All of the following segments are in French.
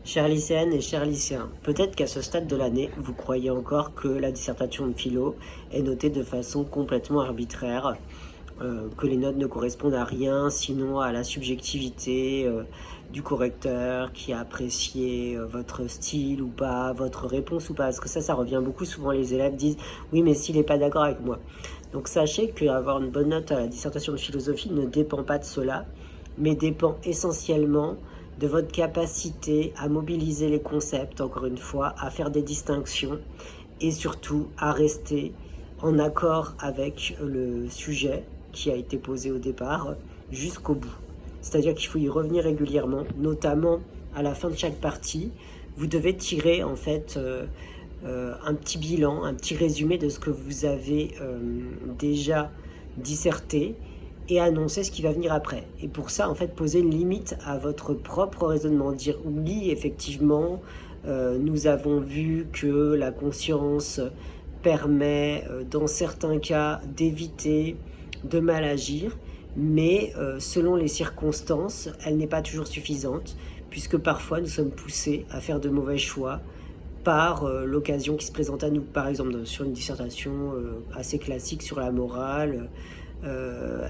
Chères lycéennes et chers lycéens, peut-être qu'à ce stade de l'année, vous croyez encore que la dissertation de philo est notée de façon complètement arbitraire, que les notes ne correspondent à rien, sinon à la subjectivité du correcteur qui a apprécié votre style ou pas, votre réponse ou pas. Parce que ça revient beaucoup. Souvent, les élèves disent « Oui, mais s'il n'est pas d'accord avec moi ». Donc sachez qu'avoir une bonne note à la dissertation de philosophie ne dépend pas de cela, mais dépend essentiellement de votre capacité à mobiliser les concepts, encore une fois, à faire des distinctions et surtout à rester en accord avec le sujet qui a été posé au départ jusqu'au bout. C'est-à-dire qu'il faut y revenir régulièrement, notamment à la fin de chaque partie. Vous devez tirer en fait un petit bilan, un petit résumé de ce que vous avez déjà disserté et annoncer ce qui va venir après. Et pour ça, en fait, poser une limite à votre propre raisonnement. Dire oui, effectivement, nous avons vu que la conscience permet, dans certains cas, d'éviter de mal agir, mais selon les circonstances, elle n'est pas toujours suffisante, puisque parfois nous sommes poussés à faire de mauvais choix par l'occasion qui se présente à nous. Par exemple, sur une dissertation assez classique sur la morale,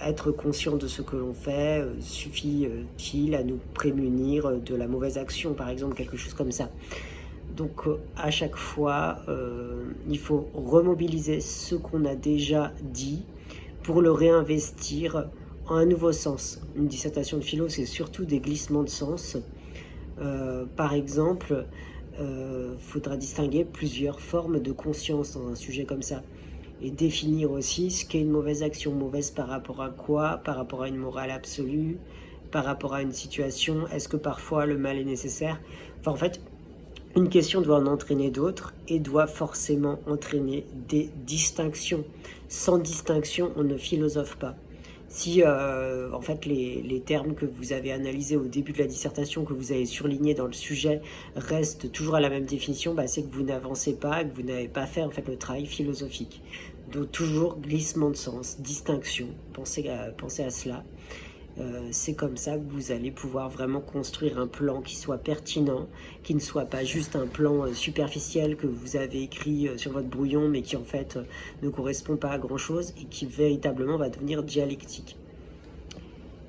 être conscient de ce que l'on fait suffit-il à nous prémunir de la mauvaise action, par exemple, quelque chose comme ça. Donc à chaque fois, il faut remobiliser ce qu'on a déjà dit pour le réinvestir en un nouveau sens. Une dissertation de philo, c'est surtout des glissements de sens. Par exemple, faudra distinguer plusieurs formes de conscience dans un sujet comme ça et définir aussi ce qu'est une mauvaise action. Mauvaise par rapport à quoi? Par rapport à une morale absolue? Par rapport à une situation? Est-ce que parfois le mal est nécessaire? Enfin, en fait, une question doit en entraîner d'autres et doit forcément entraîner des distinctions. Sans distinction, on ne philosophe pas. Si en fait les termes que vous avez analysés au début de la dissertation, que vous avez surlignés dans le sujet, restent toujours à la même définition, c'est que vous n'avancez pas, que vous n'avez pas fait en fait le travail philosophique. Donc toujours glissement de sens, distinction, pensez à cela. C'est comme ça que vous allez pouvoir vraiment construire un plan qui soit pertinent, qui ne soit pas juste un plan superficiel que vous avez écrit sur votre brouillon, mais qui en fait ne correspond pas à grand chose et qui véritablement va devenir dialectique.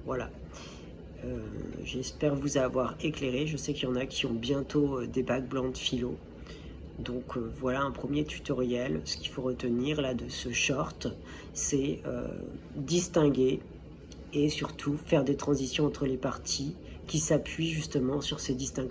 Voilà. J'espère vous avoir éclairé. Je sais qu'il y en a qui ont bientôt des bacs blancs de philo. Donc voilà un premier tutoriel. Ce qu'il faut retenir là de ce short, c'est distinguer et surtout faire des transitions entre les parties qui s'appuient justement sur ces distinctions.